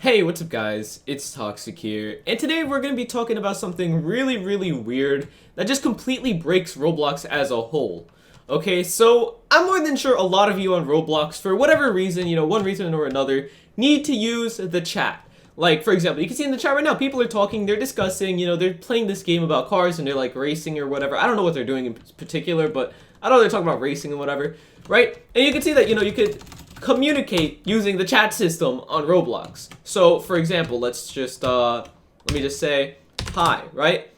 Hey, what's up guys? It's Toxic here, and today we're going to be talking about something really weird that just completely breaks Roblox as a whole. Okay, so I'm more than sure a lot of you on Roblox, for whatever reason, one reason or another, need to use the chat. Like, for example, you can see in the chat right now, people are talking, they're discussing, they're playing this game about cars and they're like racing or whatever. I don't know what they're doing in particular, but I know they're talking about racing and whatever, right? And you can see that, you could communicate using the chat system on Roblox. So, for example, let me just say hi, right?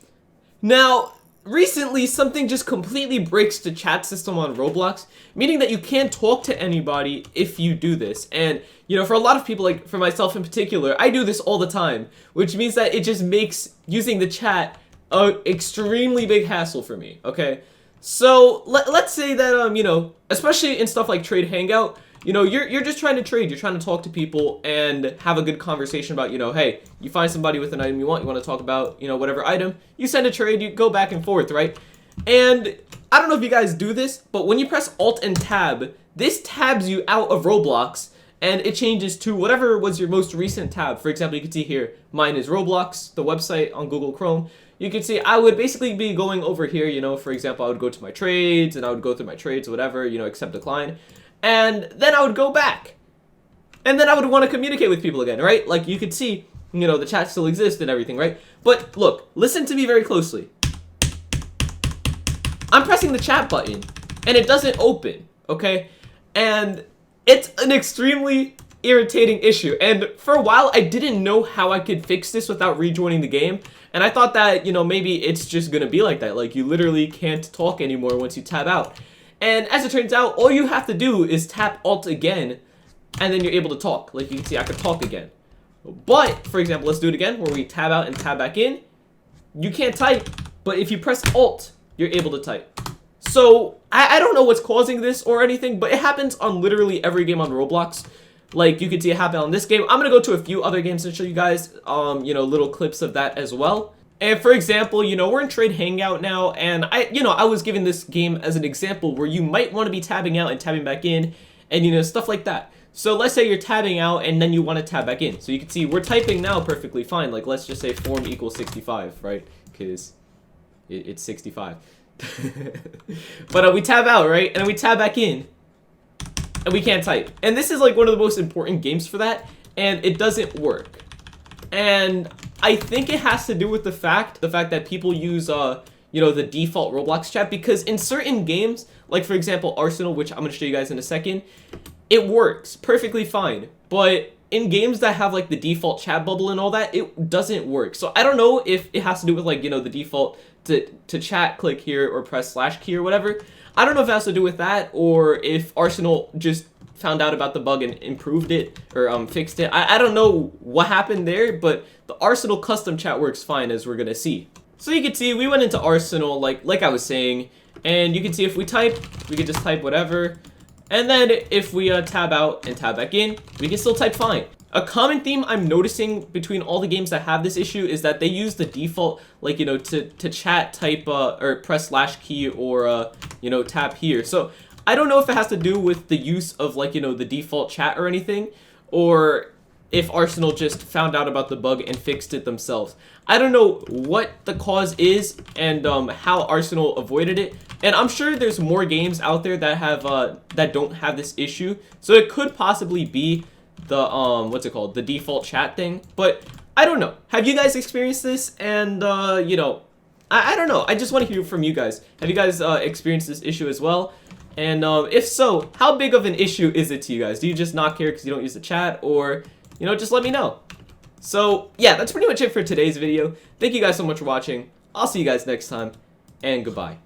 Now, recently, something just completely breaks the chat system on Roblox, meaning that you can't talk to anybody if you do this. And, for a lot of people, like for myself in particular, I do this all the time, which means that it just makes using the chat a extremely big hassle for me, okay? So, let's say that, especially in stuff like Trade Hangout, you're just trying to trade, you're trying to talk to people and have a good conversation about, hey, you find somebody with an item you want to talk about, whatever item, you send a trade, you go back and forth, right? And I don't know if you guys do this, but when you press Alt and Tab, this tabs you out of Roblox and it changes to whatever was your most recent tab. For example, you can see here, mine is Roblox, the website on Google Chrome. You can see I would basically be going over here, for example, I would go to my trades and I would go through my trades, whatever, accept, decline. And then I would go back. And then I would want to communicate with people again, right? Like you could see, the chat still exists and everything, right? But look, listen to me very closely. I'm pressing the chat button and it doesn't open, okay? And it's an extremely irritating issue. And for a while, I didn't know how I could fix this without rejoining the game. And I thought that, maybe it's just gonna be like that. Like you literally can't talk anymore once you tab out. And as it turns out, all you have to do is tap Alt again, and then you're able to talk. Like you can see, I could talk again. But, for example, let's do it again, where we tab out and tab back in. You can't type, but if you press Alt, you're able to type. So, I don't know what's causing this or anything, but it happens on literally every game on Roblox. Like, you can see it happen on this game. I'm gonna go to a few other games and show you guys, little clips of that as well. And for example, we're in Trade Hangout now, and I was given this game as an example where you might want to be tabbing out and tabbing back in, and stuff like that. So let's say you're tabbing out and then you want to tab back in. So you can see we're typing now perfectly fine. Like let's just say form equals 65, right? Because it's 65. But we tab out, right? And then we tab back in, and we can't type. And this is like one of the most important games for that, and it doesn't work. And I think it has to do with the fact that people use, the default Roblox chat, because in certain games, like for example, Arsenal, which I'm going to show you guys in a second, it works perfectly fine. But in games that have like the default chat bubble and all that, it doesn't work. So I don't know if it has to do with like, the default to chat, click here or press / key or whatever. I don't know if it has to do with that, or if Arsenal just found out about the bug and improved it or fixed it. I don't know what happened there, but the Arsenal custom chat works fine, as we're gonna see. So you can see we went into Arsenal like I was saying, and you can see if we type, we can just type whatever, and then if we tab out and tab back in, we can still type fine. A common theme I'm noticing between all the games that have this issue is that they use the default, like, to chat, type, or press / key or, tap here. So I don't know if it has to do with the use of, like, the default chat or anything, or if Arsenal just found out about the bug and fixed it themselves. I don't know what the cause is and how Arsenal avoided it. And I'm sure there's more games out there that have that don't have this issue. So it could possibly be the the default chat thing. But I don't know. Have you guys experienced this? And I don't know. I just want to hear from you guys. Have you guys experienced this issue as well? And if so, how big of an issue is it to you guys? Do you just not care because you don't use the chat, or just let me know. So yeah, that's pretty much it for today's video. Thank you guys so much for watching. I'll see you guys next time, and goodbye.